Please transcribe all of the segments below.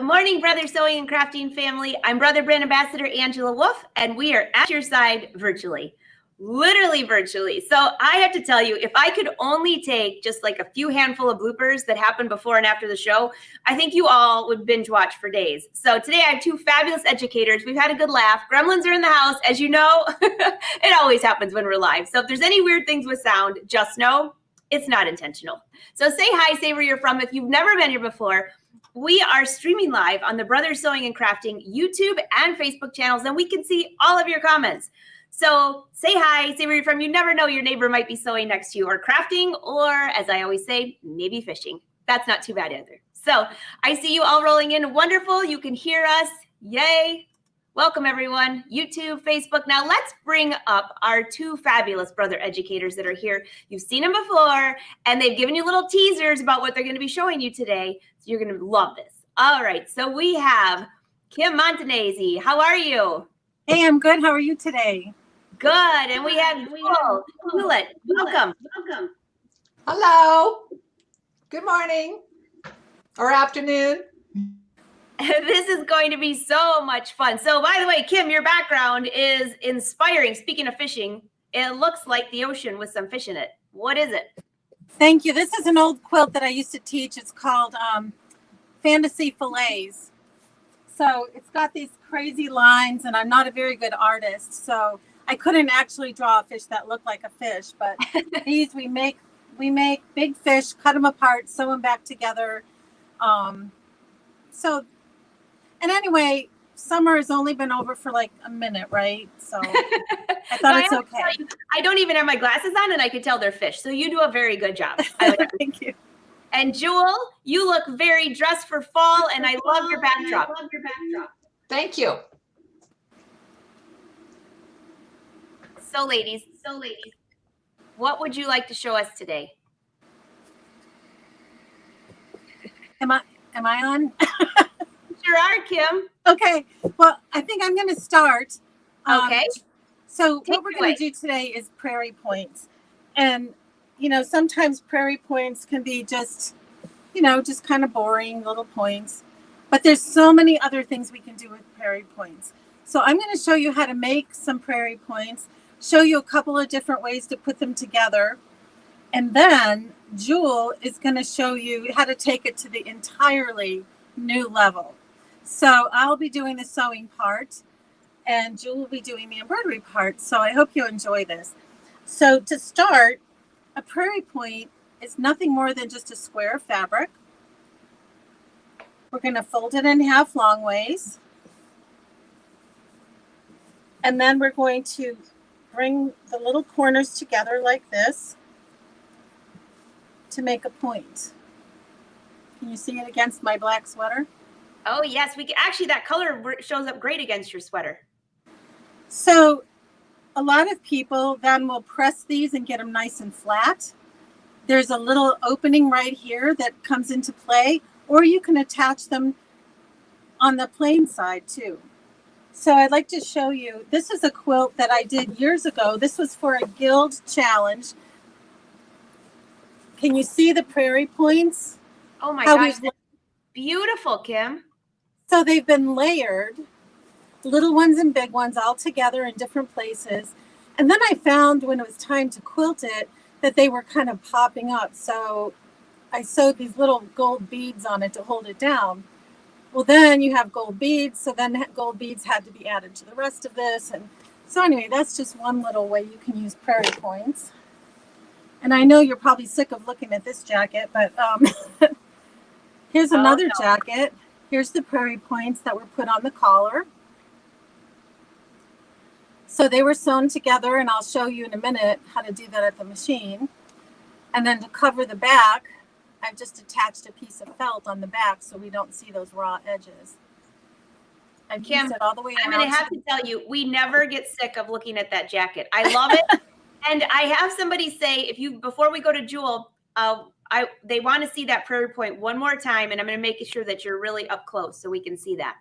morning, Brother Sewing and Crafting family. I'm Brother Brand Ambassador Angela Wolf, and we are at your side virtually, literally virtually. So I have to tell you, if I could only take just like a few handful of bloopers that happened before and after the show, I think you all would binge watch for days. So today I have two fabulous educators. We've had a good laugh. Gremlins are in the house. As you know, it always happens when we're live. So if there's any weird things with sound, just know it's not intentional. So say hi, say where you're from. If you've never been here before, we are streaming live on the Brothers Sewing and Crafting YouTube and Facebook channels, and we can see all of your comments. So say hi, say where you're from. You never know, your neighbor might be sewing next to you or crafting, or as I always say, maybe fishing. That's not too bad either. So I see you all rolling in. Wonderful. You can hear us. Yay. Welcome, everyone. YouTube, Facebook. Now let's bring up our two fabulous brother educators that are here. You've seen them before, and they've given you little teasers about what they're going to be showing you today. So you're going to love this. All right. So we have Kim Montagnese. How are you? Hey, I'm good. How are you today? Good. And we have Jewell. Hulitt. Welcome. Welcome. Hello. Good morning or afternoon. This is going to be so much fun. So by the way, Kim, your background is inspiring. Speaking of fishing, it looks like the ocean with some fish in it. What is it? Thank you. This is an old quilt that I used to teach. It's called Fantasy Fillets. So it's got these crazy lines, and I'm not a very good artist, so I couldn't actually draw a fish that looked like a fish. But these we make big fish, cut them apart, sew them back together. And anyway, summer has only been over for like a minute, right? So I thought it's okay. I don't even have my glasses on, and I could tell they're fish. So you do a very good job. Thank you. And Jewell, you look very dressed for fall, and I love your backdrop. Thank you. So ladies, what would you like to show us today? Am I on? Sure are, Kim. Okay. Well, I think I'm going to start. Okay. So what we're going to do today is prairie points. And, you know, sometimes prairie points can be just kind of boring little points. But there's so many other things we can do with prairie points. So I'm going to show you how to make some prairie points, show you a couple of different ways to put them together. And then Jewell is going to show you how to take it to the entirely new level. So I'll be doing the sewing part, and Jewell will be doing the embroidery part. So I hope you enjoy this. So to start, a prairie point is nothing more than just a square of fabric. We're going to fold it in half long ways. And then we're going to bring the little corners together like this to make a point. Can you see it against my black sweater? Oh, yes. Actually, that color shows up great against your sweater. So a lot of people then will press these and get them nice and flat. There's a little opening right here that comes into play, or you can attach them on the plain side too. So I'd like to show you, this is a quilt that I did years ago. This was for a guild challenge. Can you see the prairie points? Oh my gosh, that's beautiful, Kim. So they've been layered, little ones and big ones all together in different places. And then I found when it was time to quilt it that they were kind of popping up. So I sewed these little gold beads on it to hold it down. Well, then you have gold beads. So then gold beads had to be added to the rest of this. And so anyway, that's just one little way you can use prairie points. And I know you're probably sick of looking at this jacket, but here's another jacket. Here's the prairie points that were put on the collar. So they were sewn together, and I'll show you in a minute how to do that at the machine. And then to cover the back, I've just attached a piece of felt on the back so we don't see those raw edges. I've Kim, used it all the way around. I'm going to have to tell you, we never get sick of looking at that jacket. I love it. And I have somebody say, before we go to Jewell, they want to see that prairie point one more time, and I'm going to make sure that you're really up close so we can see that.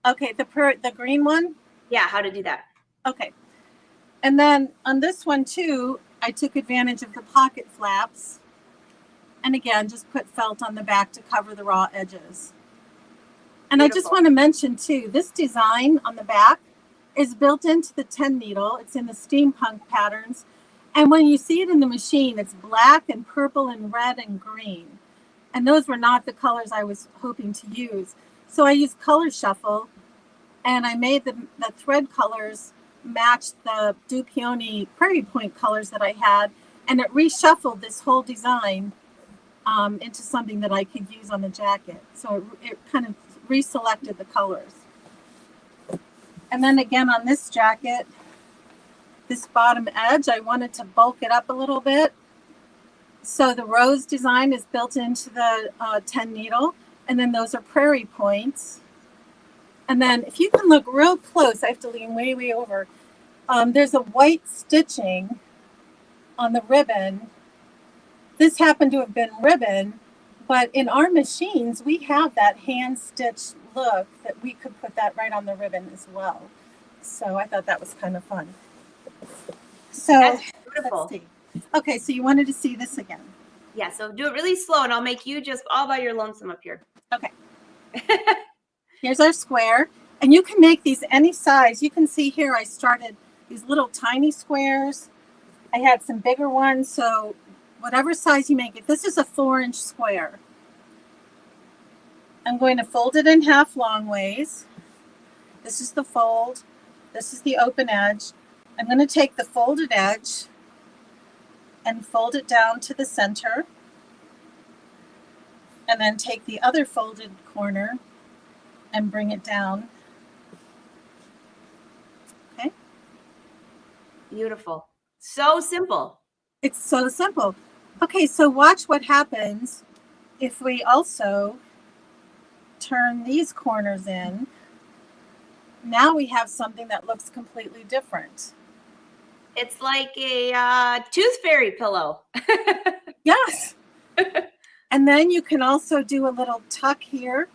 Okay, the green one? Yeah, how to do that. Okay. And then on this one too, I took advantage of the pocket flaps. And again, just put felt on the back to cover the raw edges. And I just Beautiful. want to mention too, this design on the back is built into the 10 needle. It's in the steampunk patterns. And when you see it in the machine, it's black and purple and red and green. And those were not the colors I was hoping to use. So I used Color Shuffle, and I made the thread colors match the Dupioni Prairie Point colors that I had. And it reshuffled this whole design into something that I could use on the jacket. So it kind of reselected the colors. And then again on this jacket, this bottom edge, I wanted to bulk it up a little bit. So the rose design is built into the 10 needle, and then those are prairie points. And then if you can look real close, I have to lean way, way over. There's a white stitching on the ribbon. This happened to have been ribbon, but in our machines, we have that hand stitched look that we could put that right on the ribbon as well. So I thought that was kind of fun. So That's beautiful. let's see. Okay, so you wanted to see this again. Yeah, so do it really slow and I'll make you just all by your lonesome up here. Okay. Here's our square. And you can make these any size. You can see here I started these little tiny squares. I had some bigger ones, so whatever size you make it. This is a 4-inch square. I'm going to fold it in half long ways. This is the fold. This is the open edge. I'm going to take the folded edge and fold it down to the center. And then take the other folded corner and bring it down. Okay. Beautiful. So simple. It's so simple. Okay, so watch what happens if we also turn these corners in. Now we have something that looks completely different. It's like a tooth fairy pillow. Yes. And then you can also do a little tuck here.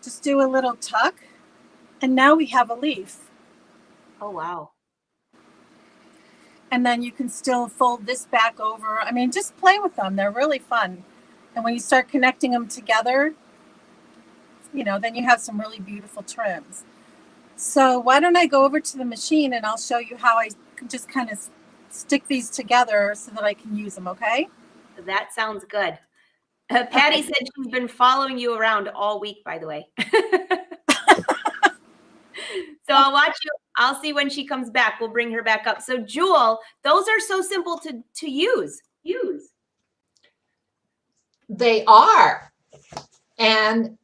Just do a little tuck. And now we have a leaf. Oh, wow. And then you can still fold this back over. I mean, just play with them. They're really fun. And when you start connecting them together, you know, then you have some really beautiful trims. So why don't I go over to the machine and I'll show you how I can just kind of stick these together so that I can use them, okay? That sounds good. Patty said she's been following you around all week, by the way. So I'll watch you. I'll see when she comes back. We'll bring her back up. So Jewell, those are so simple to use. They are. And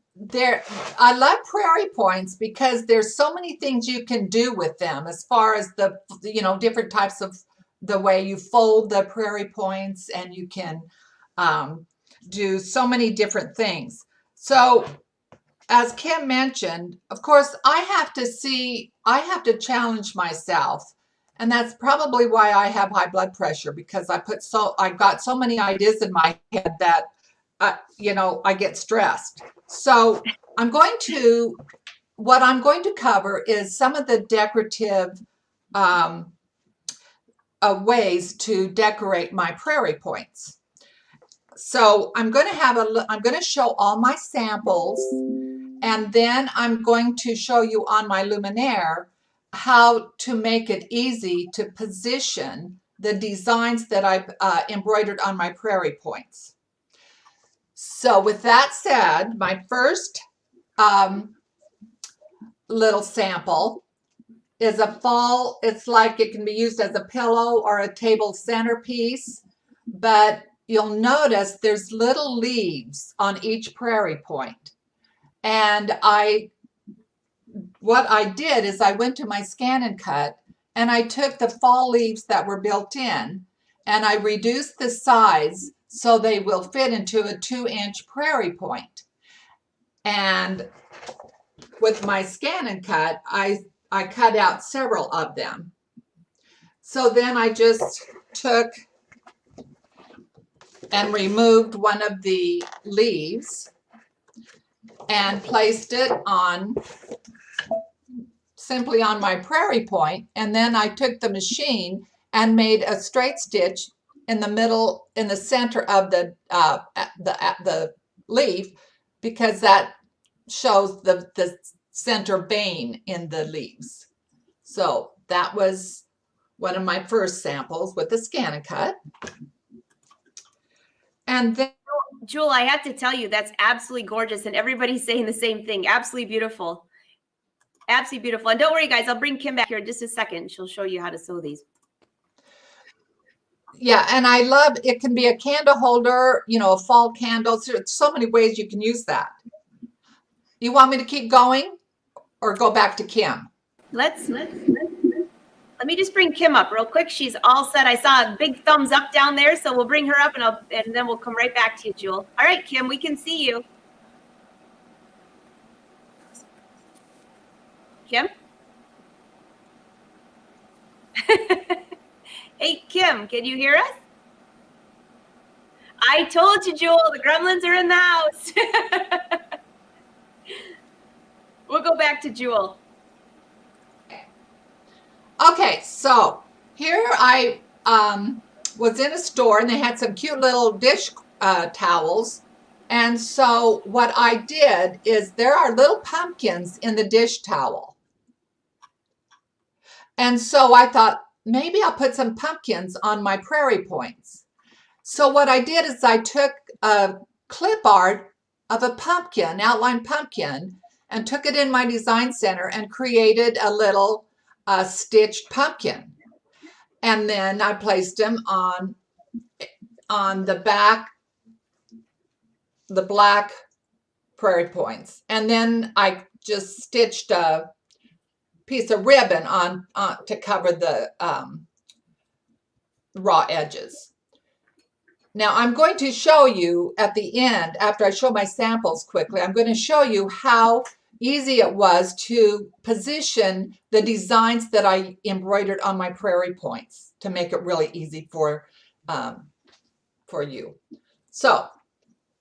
I love prairie points because there's so many things you can do with them as far as the, different types of the way you fold the prairie points, and you can do so many different things. So as Kim mentioned, of course, I have to challenge myself. And that's probably why I have high blood pressure, because I've got so many ideas in my head that, I get stressed. So what I'm going to cover is some of the decorative ways to decorate my prairie points. So I'm going to show all my samples, and then I'm going to show you on my luminaire how to make it easy to position the designs that I've embroidered on my prairie points. So with that said, my first little sample is a fall. It's like it can be used as a pillow or a table centerpiece, but you'll notice there's little leaves on each prairie point. And what I did is I went to my Scan and Cut, and I took the fall leaves that were built in, and I reduced the size so they will fit into a 2-inch prairie point. And with my Scan and Cut, I cut out several of them. So then I just took and removed one of the leaves and placed it simply on my prairie point. And then I took the machine and made a straight stitch in the middle, in the center of the leaf, because that shows the center vein in the leaves. So that was one of my first samples with the ScanNCut. And then, Jewel, I have to tell you, that's absolutely gorgeous. And everybody's saying the same thing. Absolutely beautiful. Absolutely beautiful. And don't worry, guys, I'll bring Kim back here in just a second. She'll show you how to sew these. yeah, and I love, it can be a candle holder, you know, a fall candle. There's so many ways you can use that. You want me to keep going or go back to Kim? Let me just bring Kim up real quick. She's all set. I saw a big thumbs up down there, so we'll bring her up and then we'll come right back to you, Jewel. All right, Kim, we can see you. Kim? Hey, Kim, can you hear us? I told you, Jewel, the gremlins are in the house. We'll go back to Jewel. Okay, so here I was in a store and they had some cute little dish towels. And so what I did is there are little pumpkins in the dish towel. And so I thought, maybe I'll put some pumpkins on my prairie points. So what I did is I took a clip art of a pumpkin, outline pumpkin, and took it in my design center and created a little stitched pumpkin. And then I placed them on the back, the black prairie points. And then I just stitched a piece of ribbon on to cover the raw edges. Now I'm going to show you at the end, after I show my samples quickly, I'm going to show you how easy it was to position the designs that I embroidered on my prairie points to make it really easy for you. So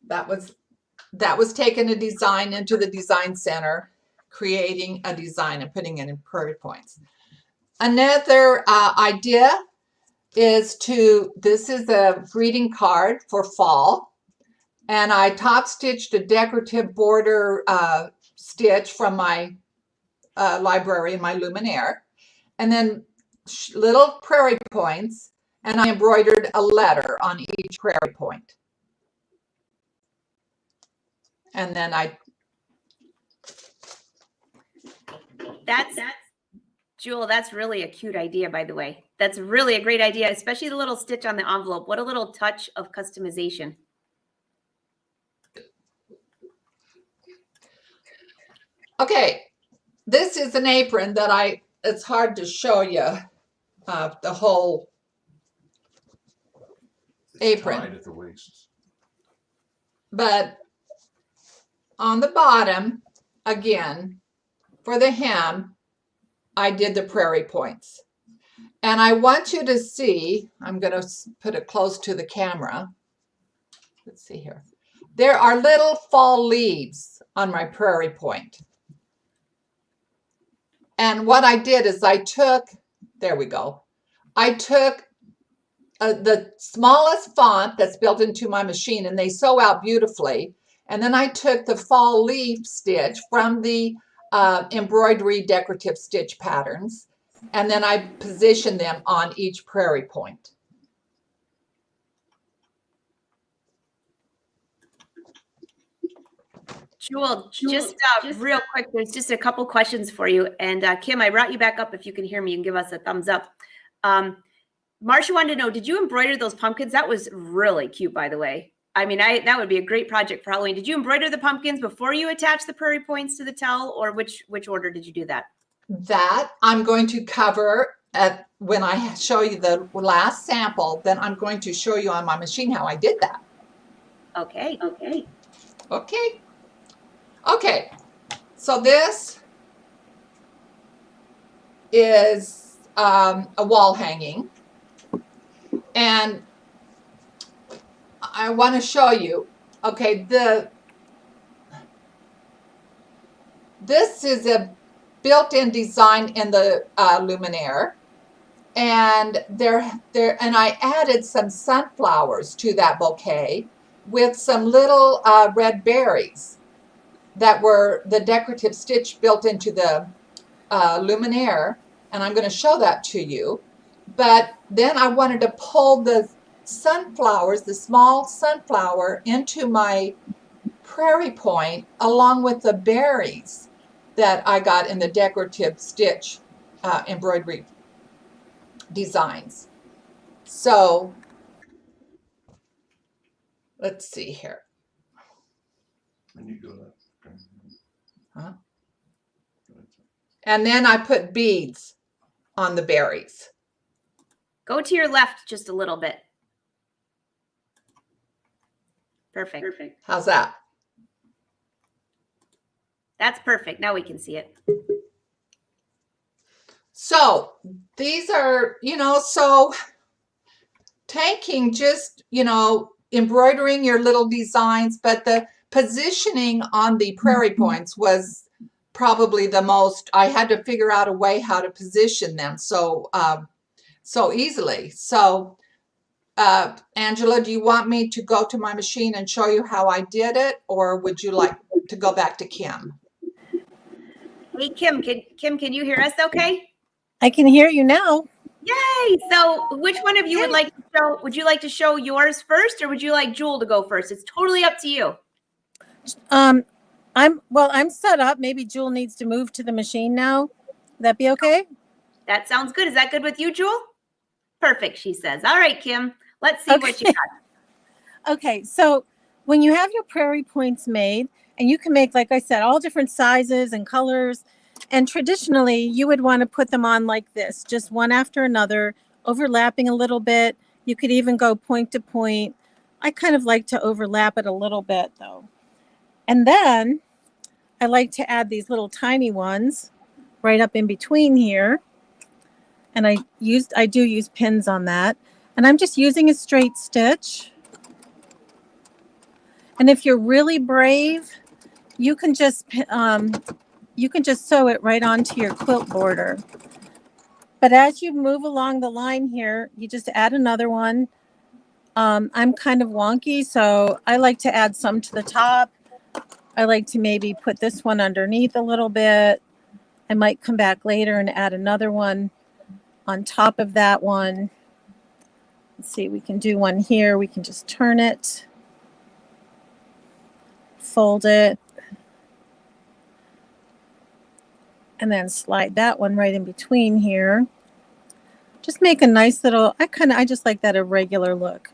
that was taking a design into the design center, creating a design and putting it in prairie points. Another idea is this is a greeting card for fall, and I top stitched a decorative border stitch from my library in my luminaire, and then little prairie points, and I embroidered a letter on each prairie point. And then Jewel, that's really a cute idea, by the way. That's really a great idea, especially the little stitch on the envelope. What a little touch of customization. Okay, this is an apron that it's hard to show you the whole apron. Tied at the waist. But on the bottom, again, for the hem, I did the prairie points. And I want you to see, I'm going to put it close to the camera. Let's see here. There are little fall leaves on my prairie point. And what I did is there we go. I took the smallest font that's built into my machine, and they sew out beautifully. And then I took the fall leaf stitch from the embroidery decorative stitch patterns, and then I positioned them on each prairie point. Jewel, just real quick, there's just a couple questions for you. And Kim, I brought you back up. If you can hear me, you can give us a thumbs up. Marcia wanted to know, did you embroider those pumpkins? That was really cute, by the way. I mean, that would be a great project for Halloween. Did you embroider the pumpkins before you attach the prairie points to the towel, or which order did you do that? That I'm going to cover when I show you the last sample. Then I'm going to show you on my machine how I did that. Okay. So this is a wall hanging, and I want to show you. Okay, this is a built-in design in the luminaire, and and I added some sunflowers to that bouquet with some little red berries. that were the decorative stitch built into the luminaire, and I'm going to show that to you. But then I wanted to pull the sunflowers, the small sunflower, into my prairie point along with the berries that I got in the decorative stitch embroidery designs. So let's see here. Huh? And then I put beads on the berries. Go to your left just a little bit. Perfect. How's that? That's perfect. Now we can see it. So these are, so taking just, embroidering your little designs, but the positioning on the prairie points was probably the most. I had to figure out a way how to position them so easily. So Angela, do you want me to go to my machine and show you how I did it, or would you like to go back to Kim? Hey, Kim, can you hear us okay? I can hear you now. Yay! So which one of you would like to show? Would you like to show yours first, or would you like Jewell to go first? It's totally up to you. I'm set up. Maybe Jewell needs to move to the machine now. Would that be okay? That sounds good. Is that good with you, Jewell? Perfect, she says. All right, Kim, let's see what you got. Okay, so when you have your prairie points made, and you can make, like I said, all different sizes and colors, and traditionally you would want to put them on like this, just one after another, overlapping a little bit. You could even go point to point. I kind of like to overlap it a little bit though. And then I like to add these little tiny ones right up in between here. And I do use pins on that. And I'm just using a straight stitch. And if you're really brave, you can just sew it right onto your quilt border. But as you move along the line here, you just add another one. I'm kind of wonky, so I like to add some to the top. I like to maybe put this one underneath a little bit. I might come back later and add another one on top of that one. Let's see, we can do one here. We can just turn it, fold it, and then slide that one right in between here. Just make a nice little, I just like that irregular look.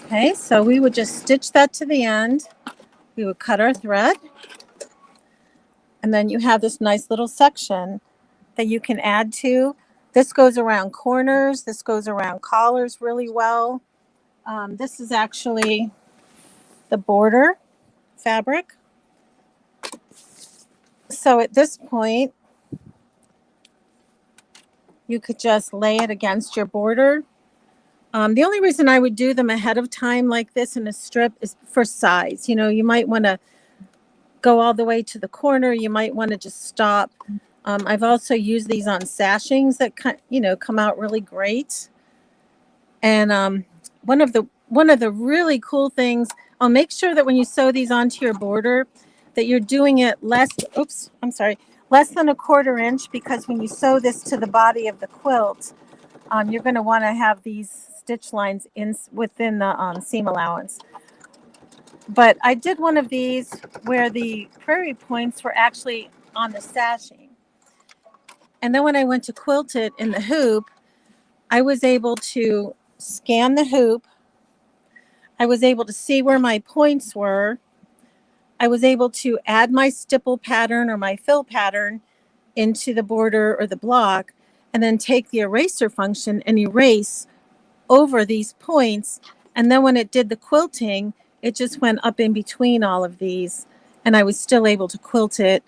Okay, so we would just stitch that to the end. We would cut our thread. And then you have this nice little section that you can add to. This goes around corners. This goes around collars really well. This is actually the border fabric. So at this point, you could just lay it against your border. The only reason I would do them ahead of time like this in a strip is for size. You might want to go all the way to the corner. You might want to just stop. I've also used these on sashings that come out really great. And one of the really cool things, I'll make sure that when you sew these onto your border, that you're doing it less than a 1/4 inch, because when you sew this to the body of the quilt, you're going to want to have these stitch lines within the seam allowance. But I did one of these where the prairie points were actually on the sashing. And then when I went to quilt it in the hoop, I was able to scan the hoop. I was able to see where my points were. I was able to add my stipple pattern or my fill pattern into the border or the block, and then take the eraser function and erase over these points. And then when it did the quilting, it just went up in between all of these, and I was still able to quilt it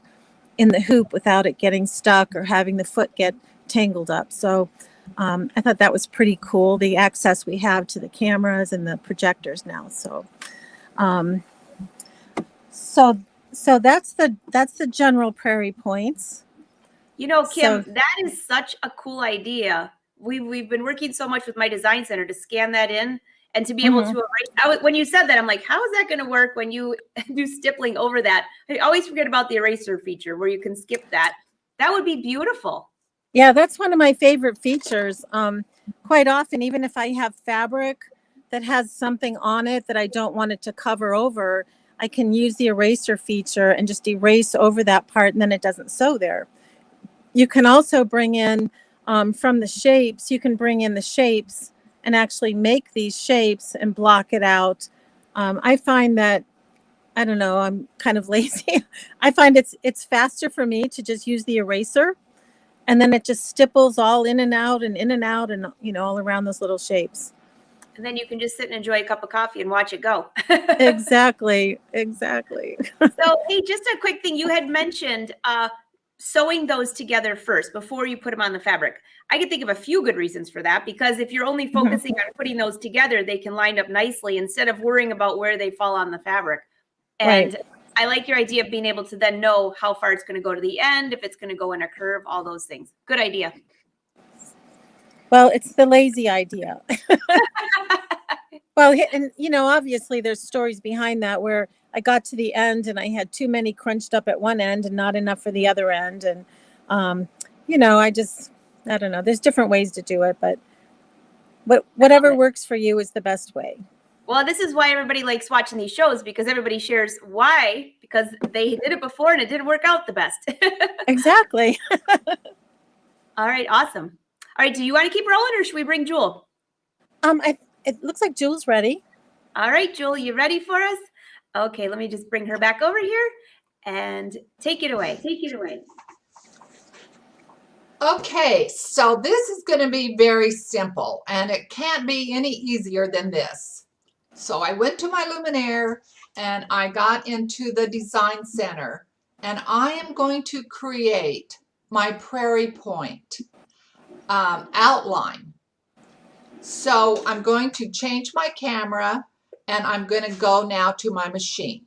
in the hoop without it getting stuck or having the foot get tangled up. So I thought that was pretty cool, the access we have to the cameras and the projectors now. So so that's the general prairie points. Kim, that is such a cool idea. We've been working so much with my design center to scan that in, And to be able to erase, when you said that, I'm like, how is that going to work when you do stippling over that? I always forget about the eraser feature where you can skip that. That would be beautiful. Yeah, that's one of my favorite features. Quite often, even if I have fabric that has something on it that I don't want it to cover over, I can use the eraser feature and just erase over that part, and then it doesn't sew there. You can also bring in from the shapes, you can bring in the shapes and actually make these shapes and block it out. I find that, I don't know, I'm kind of lazy. I find it's faster for me to just use the eraser, and then it just stipples all in and out and all around those little shapes. And then you can just sit and enjoy a cup of coffee and watch it go. Exactly. So, hey, just a quick thing. You had mentioned sewing those together first before you put them on the fabric. I can think of a few good reasons for that, because if you're only focusing on putting those together, they can line up nicely instead of worrying about where they fall on the fabric. And I like your idea of being able to then know how far it's going to go to the end, if it's going to go in a curve, all those things. Good idea. Well, it's the lazy idea. Well, and obviously there's stories behind that where I got to the end and I had too many crunched up at one end and not enough for the other end. And, I don't know, there's different ways to do it, but whatever works for you is the best way. Well, this is why everybody likes watching these shows, because everybody shares why, because they did it before and it didn't work out the best. Exactly. All right. Awesome. All right. Do you want to keep rolling, or should we bring Jewell? It looks like Jewell's ready. All right, Jewell, you ready for us? Okay, let me just bring her back over here and take it away. Okay, so this is going to be very simple, and it can't be any easier than this. So I went to my Luminaire and I got into the Design Center, and I am going to create my prairie point outline. So I'm going to change my camera and I'm going to go now to my machine.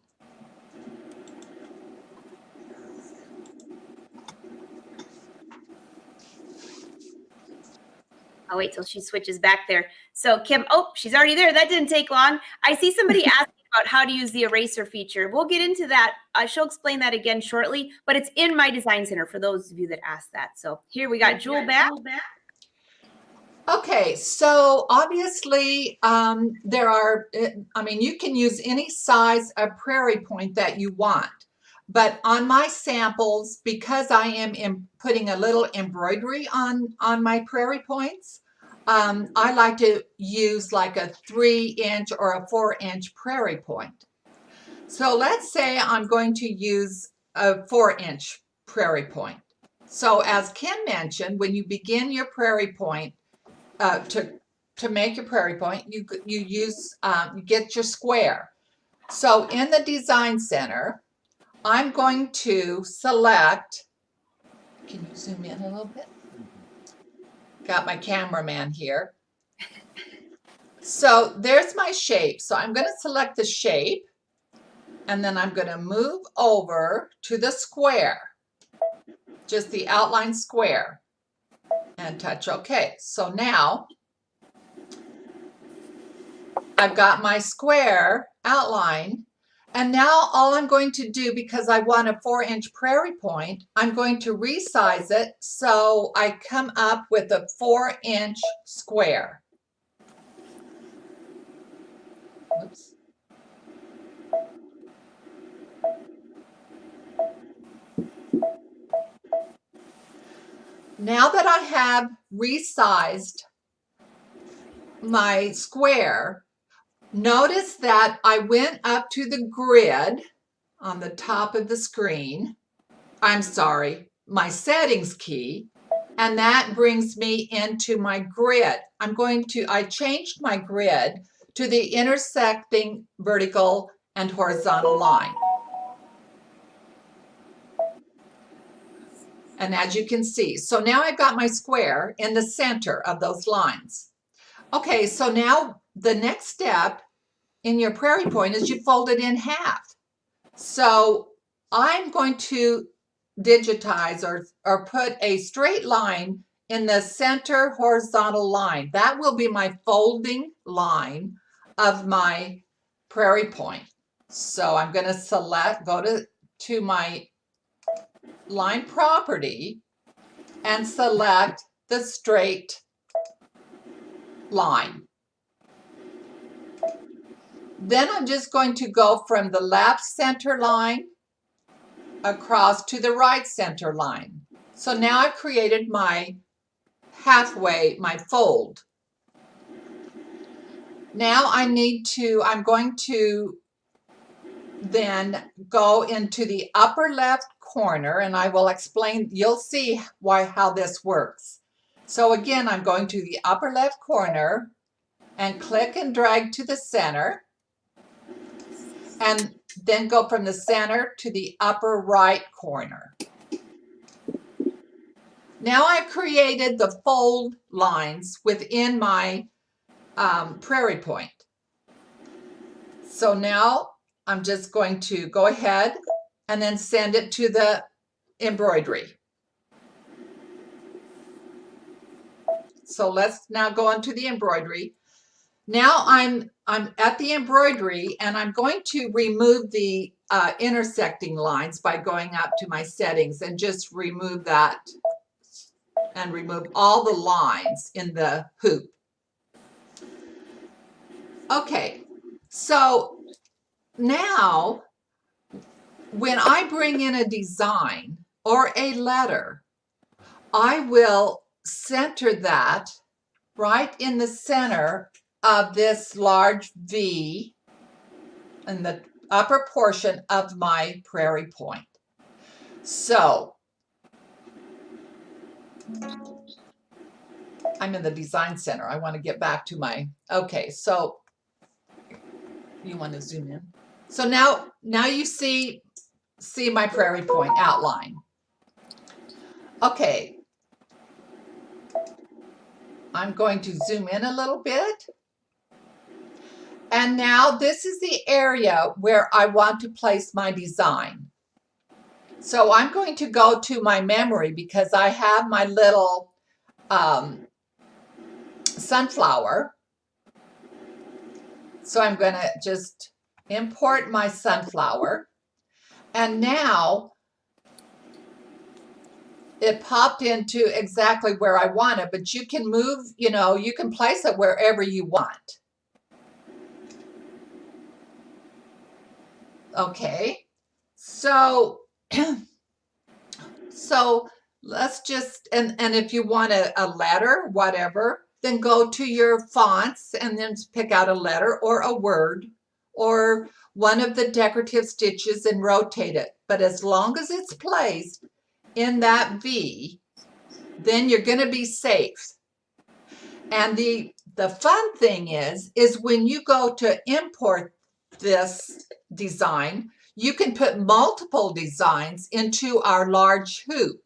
I'll wait till she switches back there. So Kim, oh, she's already there. That didn't take long. I see somebody asking about how to use the eraser feature. We'll get into that. She'll explain that again shortly, but it's in my Design Center for those of you that asked that. So here we got Jewell back. Okay, so obviously you can use any size of prairie point that you want. But on my samples, because I am putting a little embroidery on my prairie points, I like to use like a 3-inch or a 4-inch prairie point. So let's say I'm going to use a 4-inch prairie point. So as Kim mentioned, when you begin your prairie point, to make your prairie point, you get your square. So in the Design Center, I'm going to select, can you zoom in a little bit? Got my cameraman here. So there's my shape. So I'm going to select the shape, and then I'm going to move over to the square, just the outline square, and touch OK. So now I've got my square outline, and now all I'm going to do, because I want a 4-inch prairie point, I'm going to resize it so I come up with a 4-inch square. Oops. Now that I have resized my square, notice that I went up to the grid on the top of the screen. I'm sorry, my settings key, and that brings me into my grid. I changed my grid to the intersecting vertical and horizontal line. And as you can see, so now I've got my square in the center of those lines. Okay, so now the next step in your prairie point is you fold it in half. So I'm going to digitize or put a straight line in the center horizontal line. That will be my folding line of my prairie point. So I'm going to select, go to my line property and select the straight line. Then I'm just going to go from the left center line across to the right center line. So now I've created my halfway, my fold. Now I'm going to then go into the upper left corner, and I will explain, you'll see how this works. So again, I'm going to the upper left corner and click and drag to the center, and then go from the center to the upper right corner. Now I've created the fold lines within my prairie point. So now I'm just going to go ahead and then send it to the embroidery. So let's now go into the embroidery. Now I'm at the embroidery, and I'm going to remove the intersecting lines by going up to my settings and just remove that and remove all the lines in the hoop. Okay, so now when I bring in a design or a letter, I will center that right in the center of this large V in the upper portion of my prairie point. So I'm in the design center. I want to get back to my, okay, so you want to zoom in. So now you see my prairie point outline. Okay. I'm going to zoom in a little bit. And now this is the area where I want to place my design. So I'm going to go to my memory because I have my little sunflower. So I'm going to just import my sunflower. And now it popped into exactly where I want it, but you can move, you can place it wherever you want. Okay, so let's just, and if you want a letter, whatever, then go to your fonts and then pick out a letter or a word or one of the decorative stitches and rotate it. But as long as it's placed in that V, then you're going to be safe. And the fun thing is when you go to import this design, you can put multiple designs into our large hoop.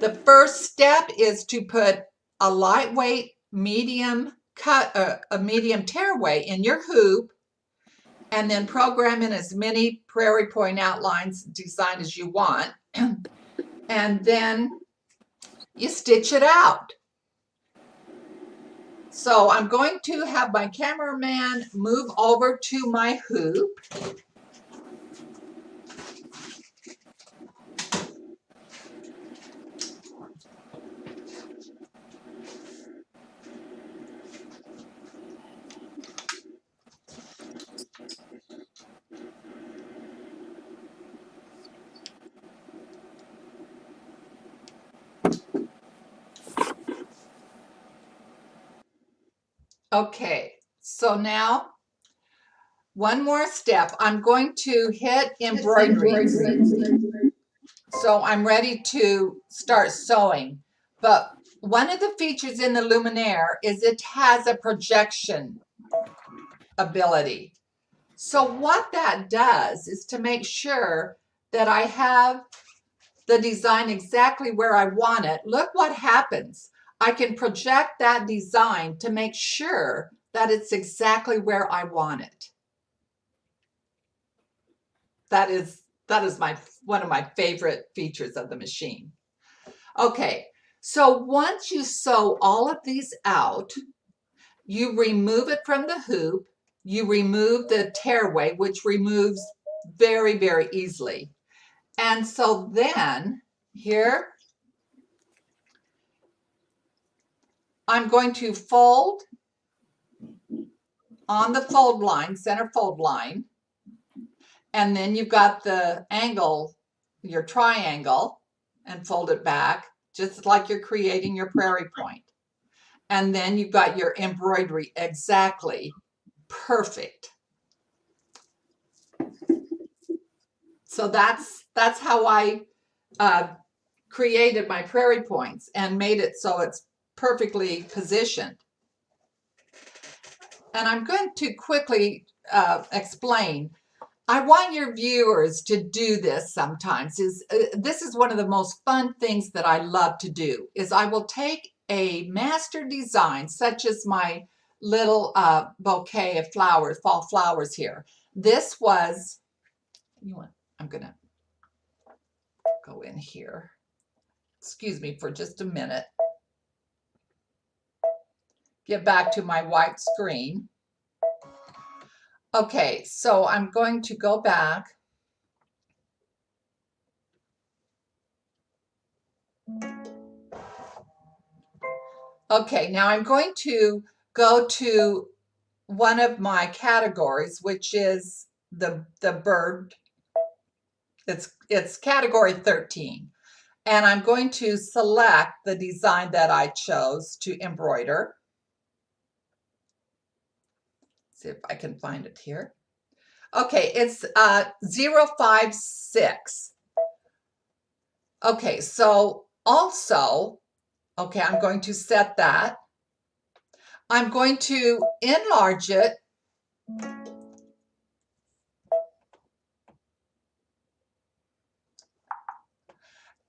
The first step is to put a lightweight medium tearaway in your hoop, and then program in as many prairie point outlines design as you want, and then you stitch it out. So I'm going to have my cameraman move over to my hoop. Okay, so now one more step. I'm going to hit embroidery. So I'm ready to start sewing. But one of the features in the Luminaire is it has a projection ability. So what that does is to make sure that I have the design exactly where I want it. Look what happens. I can project that design to make sure that it's exactly where I want it. That is one of my favorite features of the machine. Okay, so once you sew all of these out you remove it from the hoop, you remove the tearaway, which removes very, very easily. And so then here, I'm going to fold on the fold line, center fold line. And then you've got the angle, your triangle, and fold it back, just like you're creating your prairie point. And then you've got your embroidery exactly perfect. So that's how I created my prairie points and made it so it's perfectly positioned. And I'm going to quickly explain. I want your viewers to do this sometimes. This is one of the most fun things that I love to do, is I will take a master design, such as my little bouquet of flowers, fall flowers here. This was, I'm going to go in here. Excuse me for just a minute. Get back to my white screen. Okay, so I'm going to go back. Okay, now I'm going to go to one of my categories, which is the bird. It's category 13. And I'm going to select the design that I chose to embroider. See if I can find it here. Okay, it's 056. Okay, so also, okay, I'm going to set that. I'm going to enlarge it.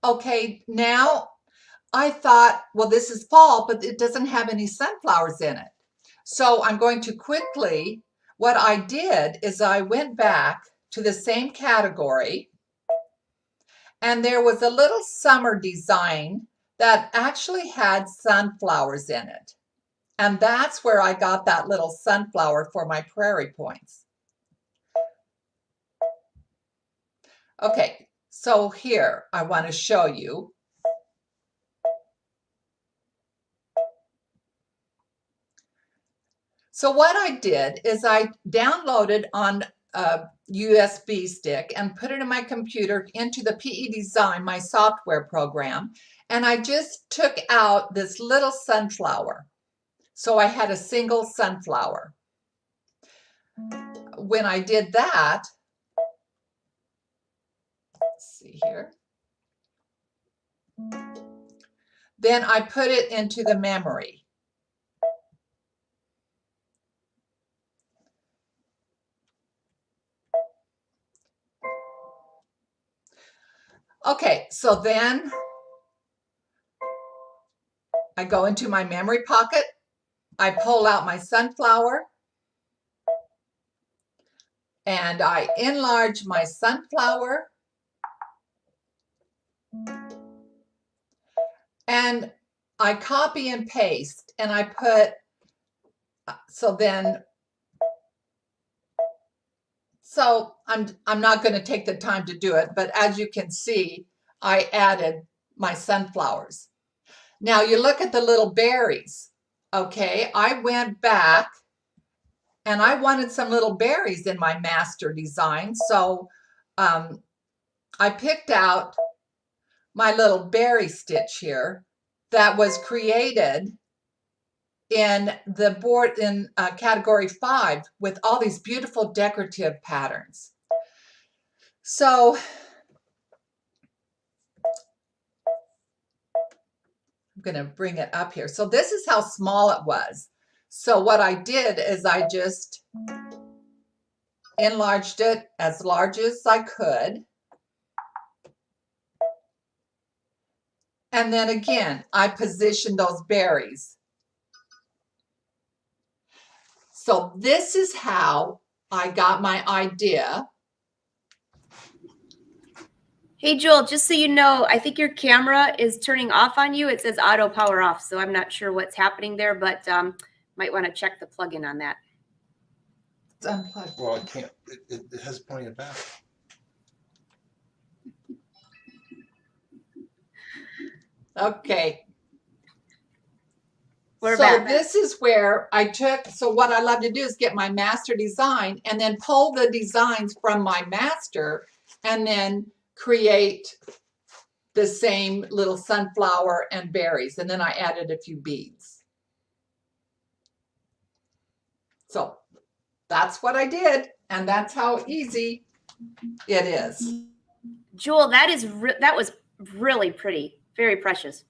Okay, now I thought, well, this is fall, but it doesn't have any sunflowers in it. So I'm going to quickly, what I did is I went back to the same category, and there was a little summer design that actually had sunflowers in it. And that's where I got that little sunflower for my prairie points. Okay, so here I want to show you. So what I did is I downloaded on a USB stick and put it in my computer into the PE Design, my software program. And I just took out this little sunflower. So I had a single sunflower. When I did that, let's see here. Then I put it into the memory. Okay, so then I go into my memory pocket. I pull out my sunflower and I enlarge my sunflower. And I copy and paste and I put, so I'm not going to take the time to do it, but as you can see, I added my sunflowers. Now you look at the little berries. Okay, I went back and I wanted some little berries in my master design. So I picked out my little berry stitch here that was created in the board in category 5 with all these beautiful decorative patterns. So I'm going to bring it up here. So this is how small it was. So what I did is I just enlarged it as large as I could. And then again, I positioned those berries. So this is how I got my idea. Hey, Jewel, just so you know, I think your camera is turning off on you. It says auto power off, so I'm not sure what's happening there, but Might want to check the plug-in on that. It's unplugged. Well, it can't, it has plenty of battery. Okay. We're So back. this is where I took, so what I love to do is get my master design and then pull the designs from my master and then create the same little sunflower and berries. And then I added a few beads. So that's what I did. And that's how easy it is. Jewel, that was really pretty. Very precious.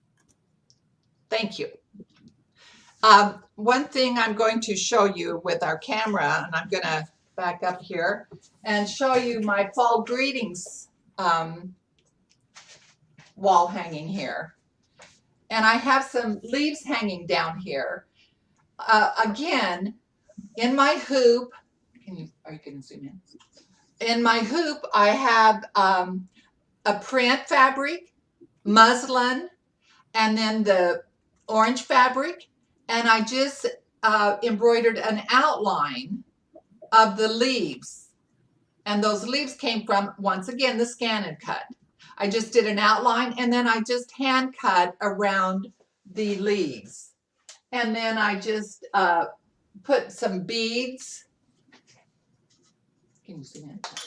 Thank you. One thing I'm going to show you with our camera, and I'm going to back up here and show you my fall greetings wall hanging here. And I have some leaves hanging down here. Again, in my hoop, are you going to zoom in? In my hoop, I have a print fabric, muslin, and then the orange fabric. And I just embroidered an outline of the leaves. And those leaves came from, once again, the Scan and Cut. I just did an outline and then I just hand cut around the leaves. And then I just put some beads. Can you see that?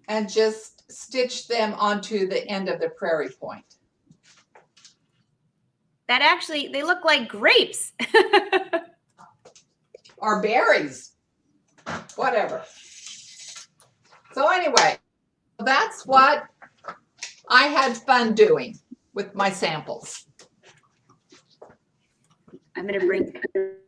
And just stitch them onto the end of the prairie point. That actually, they look like grapes. Or berries, whatever. So anyway, that's what I had fun doing with my samples. I'm going to bring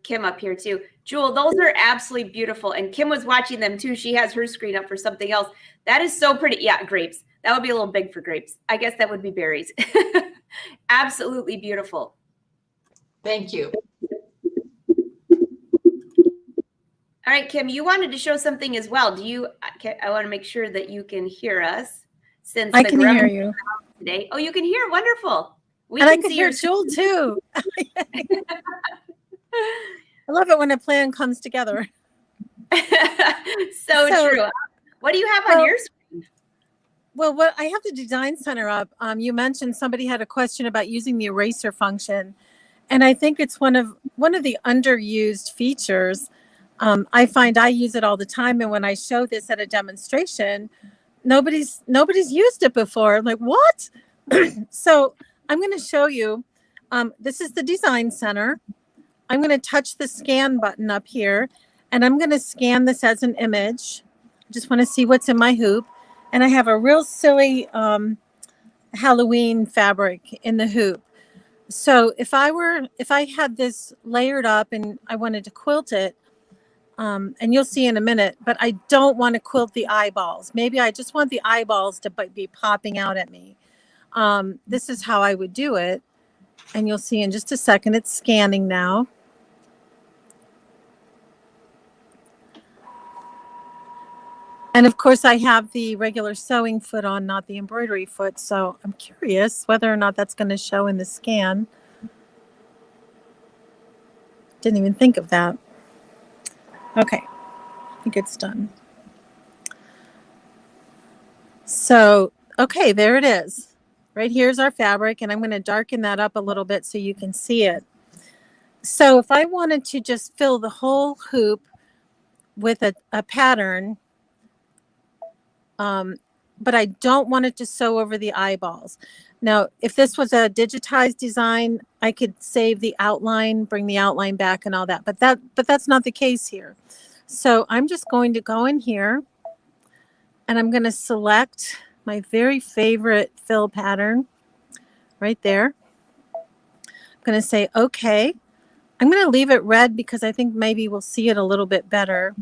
Kim up here too. Jewel, those are absolutely beautiful. And Kim was watching them too. She has her screen up for something else. That is so pretty. Yeah, grapes. That would be a little big for grapes. I guess that would be berries. Absolutely beautiful. Thank you. All right, Kim, you wanted to show something as well. I want to make sure that you can hear us since I can hear you today. Oh, you can hear. Wonderful. And I can hear Jewel too. I love it when a plan comes together. So true. What do you have on your screen? Well, what I have the design center up. You mentioned somebody had a question about using the eraser function, and I think it's one of the underused features. I find I use it all the time, and when I show this at a demonstration, nobody's used it before. I'm like, what? So I'm going to show you. This is the design center. I'm going to touch the scan button up here, and I'm going to scan this as an image. I just want to see what's in my hoop. And I have a real silly Halloween fabric in the hoop. So if I had this layered up and I wanted to quilt it, and you'll see in a minute, but I don't want to quilt the eyeballs. Maybe I just want the eyeballs to be popping out at me. This is how I would do it. And you'll see in just a second, it's scanning now. And of course, I have the regular sewing foot on, not the embroidery foot. So I'm curious whether or not that's going to show in the scan. Didn't even think of that. Okay, I think it's done. So, okay, there it is. Right here's our fabric, and I'm going to darken that up a little bit so you can see it. So if I wanted to just fill the whole hoop with a pattern, but I don't want it to sew over the eyeballs. Now, if this was a digitized design, I could save the outline, bring the outline back and all that, but that's not the case here. So I'm just going to go in here and I'm going to select my very favorite fill pattern right there. I'm going to say, okay. I'm going to leave it red because I think maybe we'll see it a little bit better.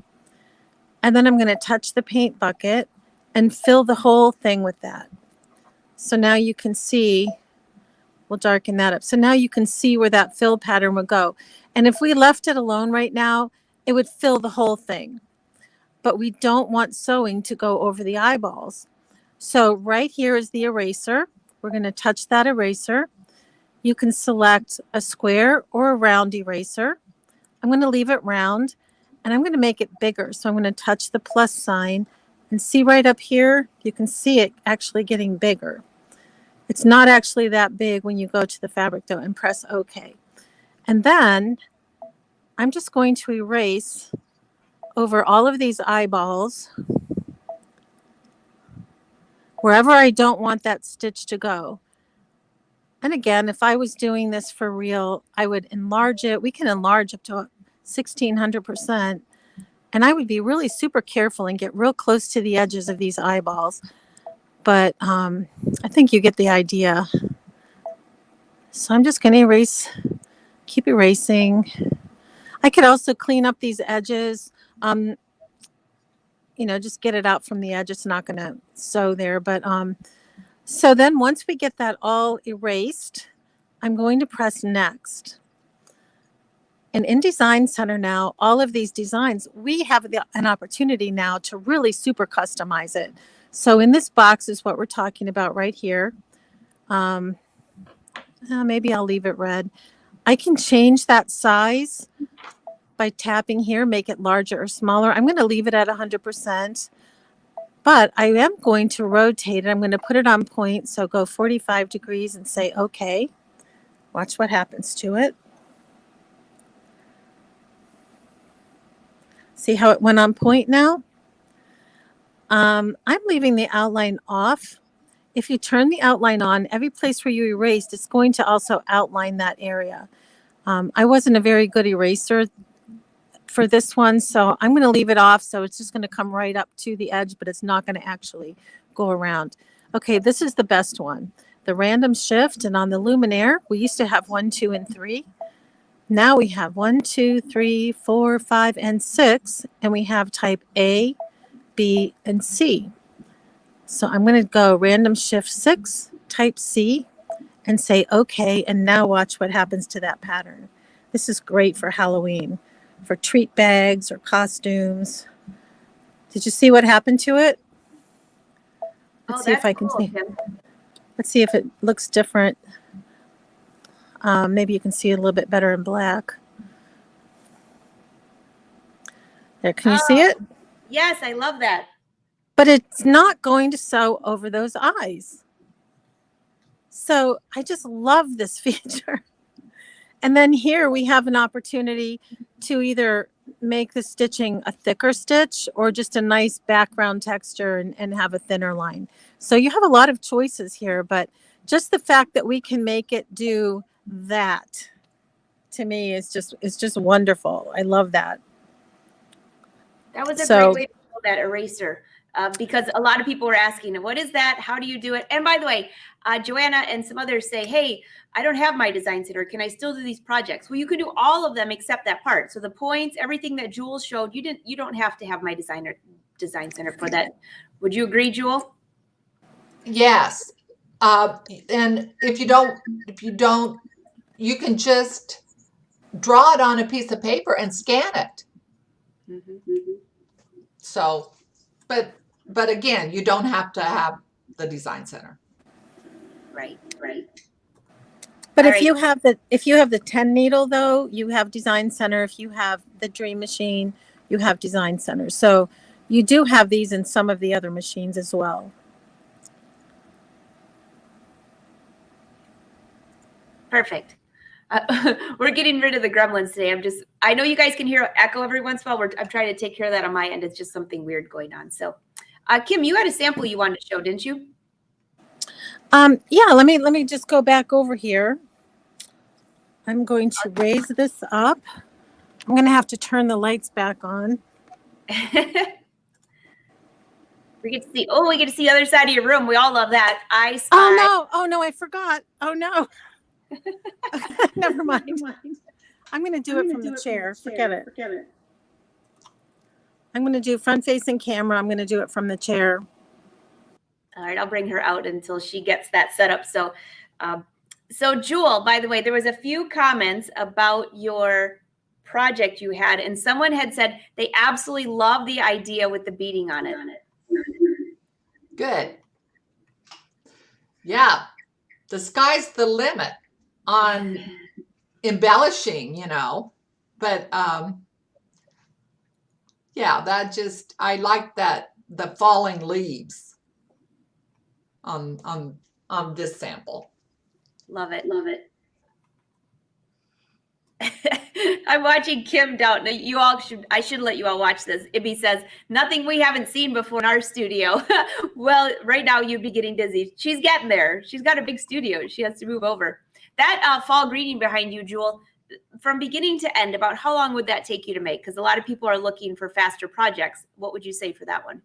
And then I'm going to touch the paint bucket and fill the whole thing with that. So now you can see, we'll darken that up. So now you can see where that fill pattern would go. And if we left it alone right now, it would fill the whole thing. But we don't want sewing to go over the eyeballs. So right here is the eraser. we're going to touch that eraser. You can select a square or a round eraser. I'm going to leave it round, and I'm going to make it bigger. So I'm going to touch the plus sign and see right up here, you can see it actually getting bigger. It's not actually that big when you go to the fabric though, and press OK. And then I'm just going to erase over all of these eyeballs wherever I don't want that stitch to go. And again, if I was doing this for real, I would enlarge it. We can enlarge up to 1600%. And I would be really super careful and get real close to the edges of these eyeballs. But I think you get the idea. So I'm just going to erase, keep erasing. I could also clean up these edges. You know, just get it out from the edge. It's not going to sew there. But so then once we get that all erased, I'm going to press next. And in Design Center now, all of these designs, we have an opportunity now to really super customize it. So in this box is what we're talking about right here. Maybe I'll leave it red. I can change that size by tapping here, make it larger or smaller. I'm going to leave it at 100%, but I am going to rotate it. I'm going to put it on point. So go 45 degrees and say, okay, watch what happens to it. See how it went on point now? I'm leaving the outline off. If you turn the outline on, every place where you erased, it's going to also outline that area. I wasn't a very good eraser for this one, so I'm going to leave it off. So it's just going to come right up to the edge, but it's not going to actually go around. Okay, this is the best one. The random shift, and on the luminaire, we used to have 1, 2, and 3. Now we have 1, 2, 3, 4, 5, and 6, and we have type A, B, and C. So I'm going to go random shift 6, type C, and say OK, and now watch what happens to that pattern. This is great for Halloween, for treat bags or costumes. Did you see what happened to it? Let's see if I can see. Let's see if it looks different. Maybe you can see it a little bit better in black. There, can you see it? Yes, I love that. But it's not going to sew over those eyes. So I just love this feature. And then here we have an opportunity to either make the stitching a thicker stitch or just a nice background texture and have a thinner line. So you have a lot of choices here, but just the fact that we can make it do that, to me, is just wonderful. I love that. That was a great way to show that eraser, because a lot of people were asking, what is that? How do you do it? And by the way, Joanna and some others say, hey, I don't have my design center. Can I still do these projects? Well, you can do all of them except that part. So the points, everything that Jewell showed, you don't have to have my design center for that. Would you agree, Jewell? Yes. And if you don't, you can just draw it on a piece of paper and scan it. Mm-hmm. So, but again, you don't have to have the design center. Right. But if you have the 10 needle though, you have design center. If you have the Dream Machine, you have design center. So you do have these in some of the other machines as well. Perfect. We're getting rid of the gremlins today. I know you guys can hear echo every once in a while. I'm trying to take care of that on my end. It's just something weird going on. So, Kim, you had a sample you wanted to show, didn't you? Yeah, let me just go back over here. I'm going to raise this up. I'm going to have to turn the lights back on. We get to see the other side of your room. We all love that. Oh no, I forgot. Oh no. Never mind. I'm going to do it from the chair. Forget it. I'm going to do front facing camera. I'm going to do it from the chair. All right, I'll bring her out until she gets that set up. So, so Jewell, by the way, there was a few comments about your project you had, and someone had said they absolutely love the idea with the beading on it. Good. Yeah. the sky's the limit on embellishing, but yeah, I like that, the falling leaves on this sample. Love it. Love it. I'm watching Kim down. I should let you all watch this. Ibby says, nothing we haven't seen before in our studio. Well, right now you'd be getting dizzy. She's getting there. She's got a big studio. She has to move over. That fall greeting behind you, Jewel, from beginning to end, about how long would that take you to make? Because a lot of people are looking for faster projects. What would you say for that one?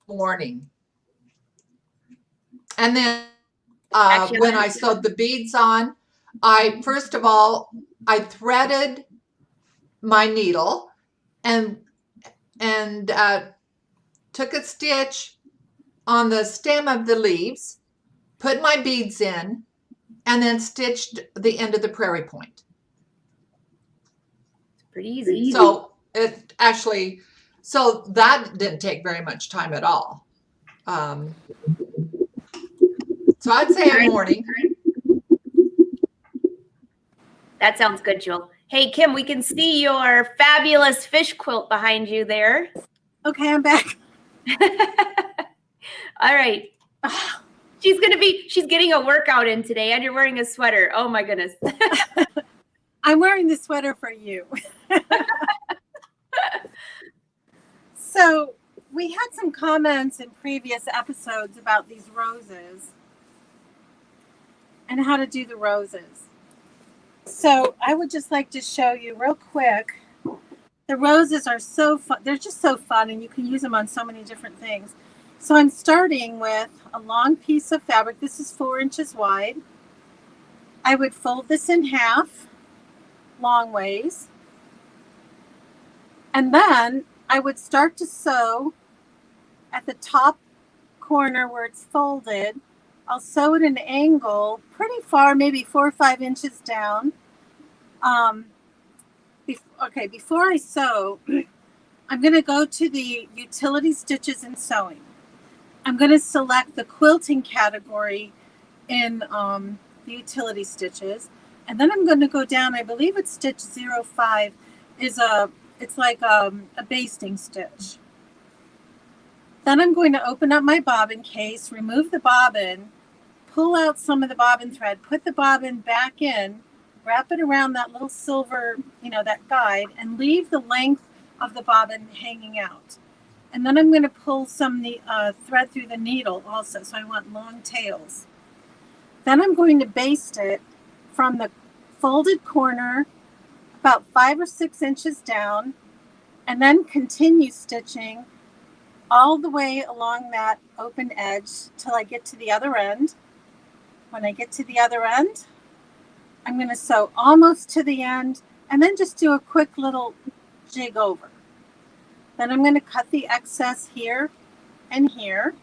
Morning. And then Actually, when I sewed the beads on, first of all, I threaded my needle and took a stitch on the stem of the leaves, put my beads in, and then stitched the end of the prairie point. Pretty easy. So so that didn't take very much time at all. So I'd say a morning. That sounds good, Jewel. Hey, Kim, we can see your fabulous fish quilt behind you there. Okay, I'm back. All right. She's getting a workout in today, and you're wearing a sweater. Oh my goodness. I'm wearing the sweater for you. So we had some comments in previous episodes about these roses and how to do the roses. So I would just like to show you real quick. The roses are so fun. They're just so fun, and you can use them on so many different things. So I'm starting with a long piece of fabric. This is 4 inches wide. I would fold this in half, long ways. And then I would start to sew at the top corner where it's folded. I'll sew at an angle pretty far, maybe 4 or 5 inches down. Before I sew, I'm going to go to the utility stitches in sewing. I'm going to select the quilting category in the utility stitches, and then I'm going to go down. I believe it's stitch 05 it's like a basting stitch. Then I'm going to open up my bobbin case, remove the bobbin, pull out some of the bobbin thread, put the bobbin back in, wrap it around that little silver, that guide, and leave the length of the bobbin hanging out. And then I'm going to pull some thread through the needle also, so I want long tails. Then I'm going to baste it from the folded corner about 5 or 6 inches down, and then continue stitching all the way along that open edge till I get to the other end. When I get to the other end, I'm going to sew almost to the end and then just do a quick little jig over. Then I'm going to cut the excess here and here.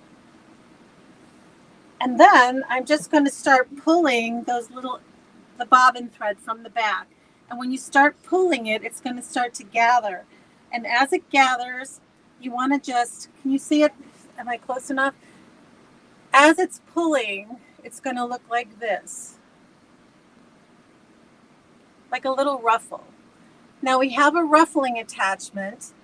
And then I'm just going to start pulling the bobbin thread from the back. And when you start pulling it, it's going to start to gather. And as it gathers, you want to can you see it? Am I close enough? As it's pulling, it's going to look like this. Like a little ruffle. Now we have a ruffling attachment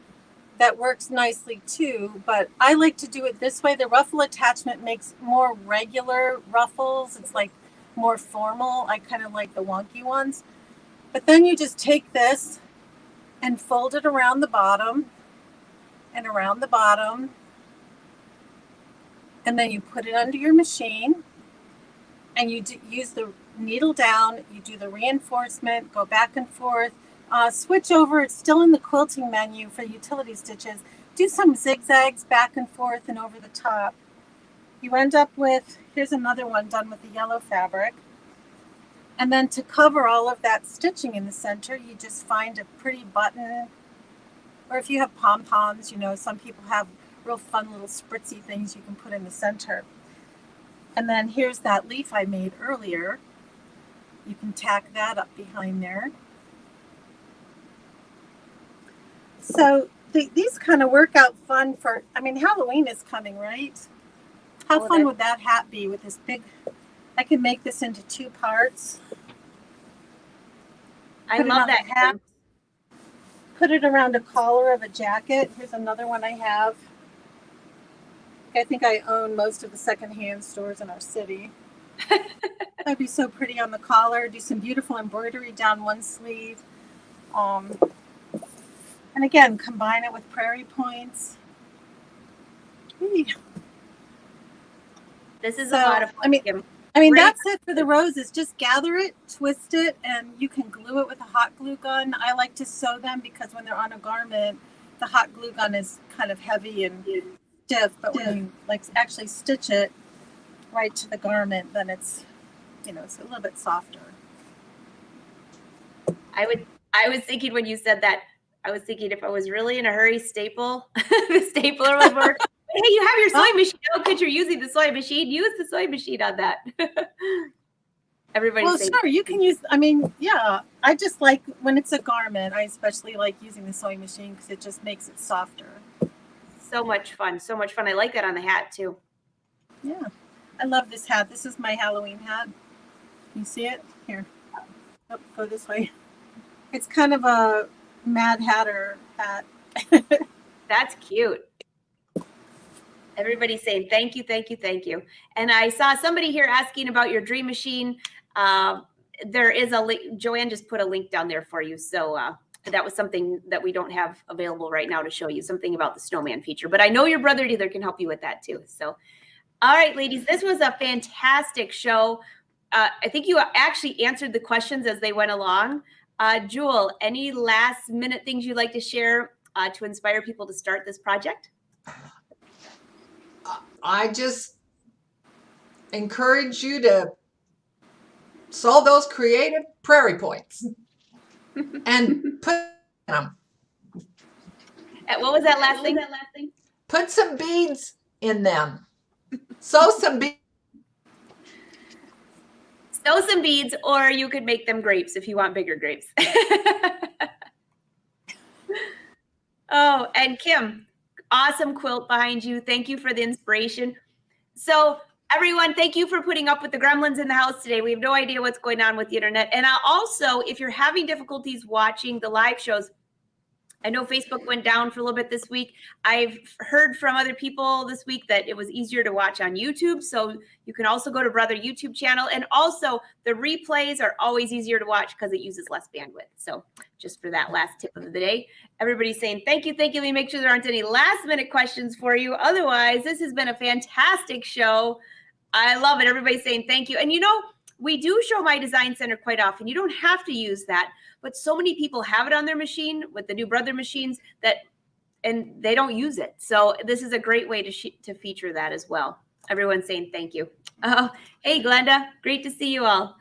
that works nicely too, but I like to do it this way. The ruffle attachment makes more regular ruffles. It's like more formal. I kind of like the wonky ones. But then you just take this and fold it around the bottom and around the bottom. And then you put it under your machine and you use the needle down. You do the reinforcement, go back and forth, switch over. It's still in the quilting menu for utility stitches. Do some zigzags back and forth and over the top. You end up with, here's another one done with the yellow fabric. And then to cover all of that stitching in the center, you just find a pretty button, or if you have pom-poms, some people have real fun little spritzy things you can put in the center. And then here's that leaf I made earlier. You can tack that up behind there. So these kind of work out fun for, Halloween is coming, right? How Oh, fun that- would that hat be with this big? I can make this into 2 parts. I Put it love on the that. hat. Put it around a collar of a jacket. Here's another one I have. I think I own most of the secondhand stores in our city. That'd be so pretty on the collar. Do some beautiful embroidery down one sleeve. And again, combine it with prairie points. Hey. This is So, a lot of fun. I mean, Kim. Great. That's it for the roses. Just gather it, twist it, and you can glue it with a hot glue gun. I like to sew them because when they're on a garment, the hot glue gun is kind of heavy and stiff. But when you actually stitch it right to the garment, then it's it's a little bit softer. I was thinking when you said that, I was thinking if I was really in a hurry, the stapler would work. Hey, you have your sewing machine. Oh, because you're using the sewing machine. Use the sewing machine on that. Everybody's saying, Sure, you can use. I mean, yeah. I just like when it's a garment. I especially like using the sewing machine because it just makes it softer. so much fun. So much fun. I like that on the hat too. Yeah, I love this hat. This is my Halloween hat. You see it? Here. Oh, go this way. It's kind of a Mad Hatter hat. That's cute. Everybody's saying thank you, thank you, thank you. And I saw somebody here asking about your dream machine. There is a link. Joanne just put a link down there for you. So that was something that we don't have available right now to show you, something about the snowman feature. But I know your brother dealer can help you with that too. So, all right, ladies, this was a fantastic show. I think you actually answered the questions as they went along. Jewell, any last minute things you'd like to share to inspire people to start this project? I just encourage you to sew those creative prairie points and put them. What was that last thing? Put some beads in them. Sew some beads. Sew some beads, or you could make them grapes if you want bigger grapes. Oh, and Kim, awesome quilt behind you. Thank you for the inspiration. So everyone, thank you for putting up with the gremlins in the house today. We have no idea what's going on with the internet. And also, if you're having difficulties watching the live shows, I know Facebook went down for a little bit this week. I've heard from other people this week that it was easier to watch on YouTube. So you can also go to Brother YouTube channel. And also the replays are always easier to watch because it uses less bandwidth. So just for that last tip of the day, everybody's saying thank you. Thank you. Let me make sure there aren't any last minute questions for you. Otherwise, this has been a fantastic show. I love it. Everybody's saying thank you. And we do show My Design Center quite often. You don't have to use that, but so many people have it on their machine with the new Brother machines and they don't use it. So this is a great way to feature that as well. Everyone's saying thank you. Oh, hey, Glenda, great to see you all.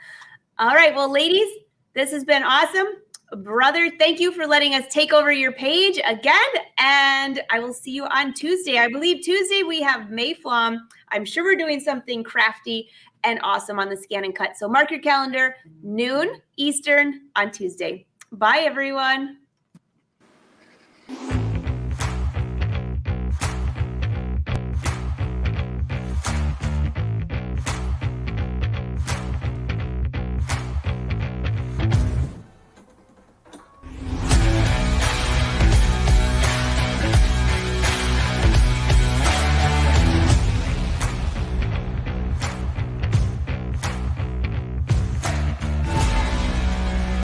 All right, well, ladies, this has been awesome. Brother, thank you for letting us take over your page again. And I will see you on Tuesday. I believe Tuesday we have Mayflom. I'm sure we're doing something crafty and awesome on the Scan and Cut. So mark your calendar, noon Eastern on Tuesday. Bye, everyone.